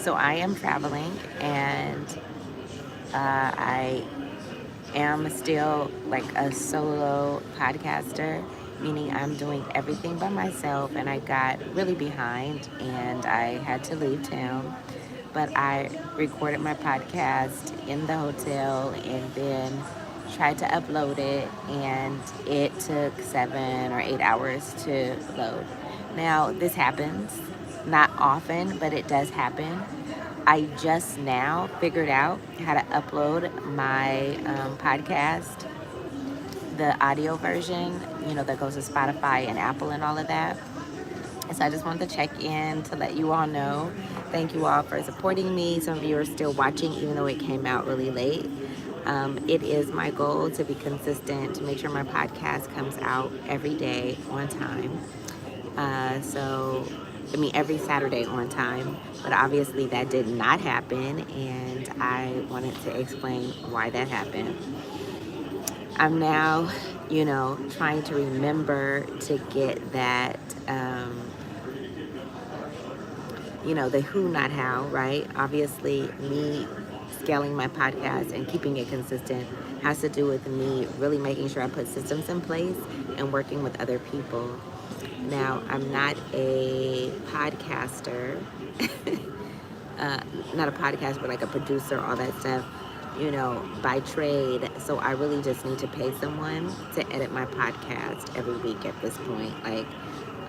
So I am traveling, and I am still like a solo podcaster, meaning I'm doing everything by myself, and I got really behind and I had to leave town. But I recorded my podcast in the hotel and then tried to upload it, and it took 7 or 8 hours to load. Now, this happens not often, but it does happen. I just now figured out how to upload my podcast, the audio version, that goes to Spotify and Apple and all of that. So I just wanted to check in to let you all know. Thank you all for supporting me. Some of you are still watching, even though it came out really late. It is my goal to be consistent, to make sure my podcast comes out every day on time. Every Saturday on time, but obviously that did not happen, and I wanted to explain why that happened. I'm now, trying to remember to get that, the who, not how, right? Obviously, me scaling my podcast and keeping it consistent has to do with me really making sure I put systems in place and working with other people. Now, I'm not a podcaster, not a podcaster, but like a producer, all that stuff, by trade. So I really just need to pay someone to edit my podcast every week at this point. Like,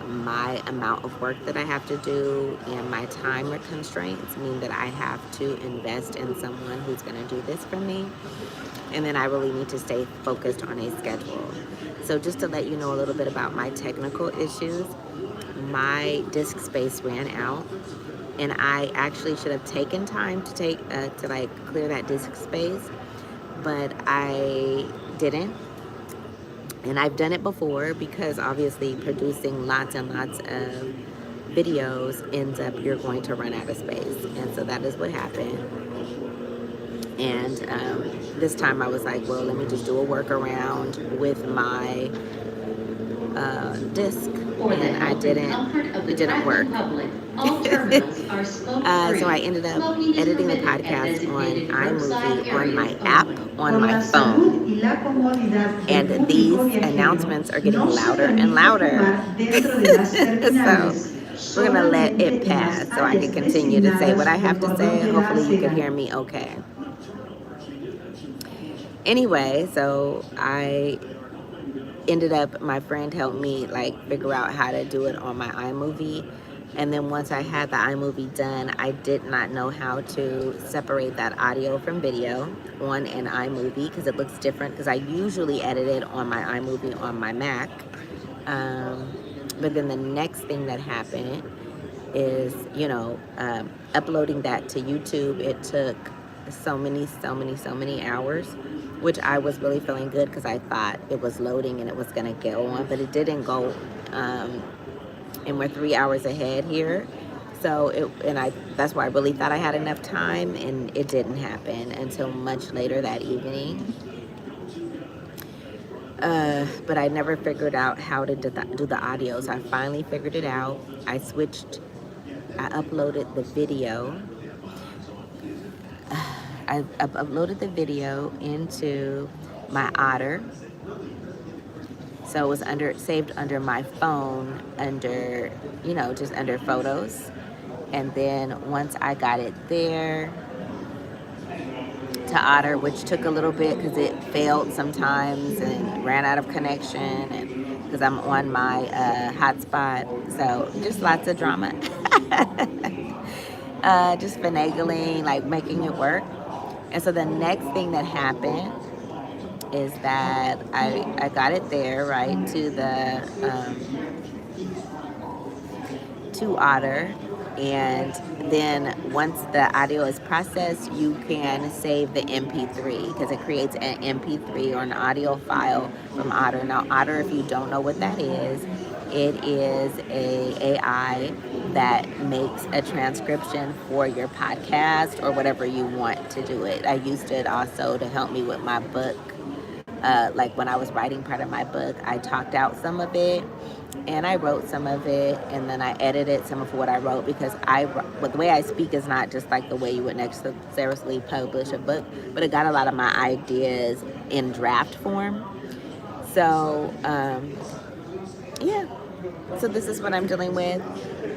my amount of work that I have to do and my time constraints mean that I have to invest in someone who's going to do this for me. And then I really need to stay focused on a schedule. So just to let you know a little bit about my technical issues, my disk space ran out, and I actually should have taken time to clear that disk space, but I didn't. And I've done it before because obviously producing lots and lots of videos ends up you're going to run out of space, and so that is what happened. And this time I was like, well, let me just do a workaround with my disc, and I didn't. It didn't work. So I ended up editing the podcast on iMovie on my app on my phone, and these announcements are getting louder and louder. So we're gonna let it pass so I can continue to say what I have to say. Hopefully you can hear me okay. Anyway, so I ended up, my friend helped me figure out how to do it on my iMovie. And then once I had the iMovie done, I did not know how to separate that audio from video on an iMovie because it looks different, because I usually edit it on my iMovie on my Mac. But then the next thing that happened is, uploading that to YouTube. It took so many hours, which I was really feeling good because I thought it was loading and it was going to go on, but it didn't go. And we're 3 hours ahead here. So that's why I really thought I had enough time, and it didn't happen until much later that evening. But I never figured out how to do the audio. So I finally figured it out. I uploaded the video. I uploaded the video into my Otter. So it was saved under my phone under, just under photos. And then once I got it there to Otter, which took a little bit because it failed sometimes and ran out of connection, and because I'm on my hotspot. So just lots of drama. Just finagling, making it work. And so the next thing that happened is that I got it there, right, to Otter. And then once the audio is processed, you can save the MP3 because it creates an MP3 or an audio file from Otter. Now, Otter, if you don't know what that is, it is a AI that makes a transcription for your podcast or whatever you want to do it. I used it also to help me with my book. When I was writing part of my book, I talked out some of it, and I wrote some of it, and then I edited some of what I wrote because but the way I speak is not just like the way you would necessarily publish a book, but it got a lot of my ideas in draft form. So yeah, so this is what I'm dealing with.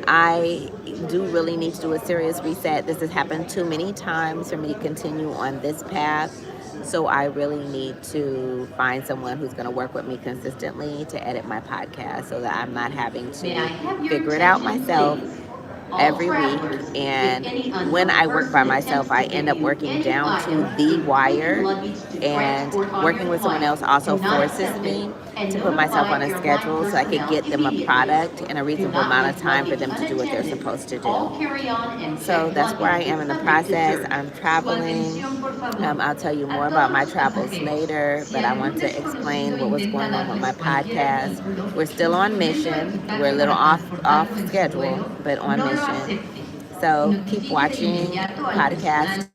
I do really need to do a serious reset. This has happened too many times for me to continue on this path. So I really need to find someone who's going to work with me consistently to edit my podcast so that I'm not having May I to have your figure it out attention, myself please? All every week. travelers with And any when unknown I work by person myself, attempts I to end up give you working any down to items, the including wire. luggage, to And transport on working your with someone flight else also do not forces accept it, me and to put myself on notify a your line schedule so I could personnel get them a immediately. product in a Do reasonable not amount of leave time for luggage them to do what they're unattended. supposed to do. All carry-on and So checked that's where I luggage am is in the subject to process. search. I'm Su traveling. atención, por favor. I'll tell you more A about todos my los travels pasajeros, later, si but I algún want to explain desconocido what was intenta going on with my darles cualquier podcast. artículo, We're still on instrumento o mission. We're a equipaje little para off transportarlo en su schedule, vuelo, but on no lo mission. acepte y So keep notifique de watching inmediato al personal podcast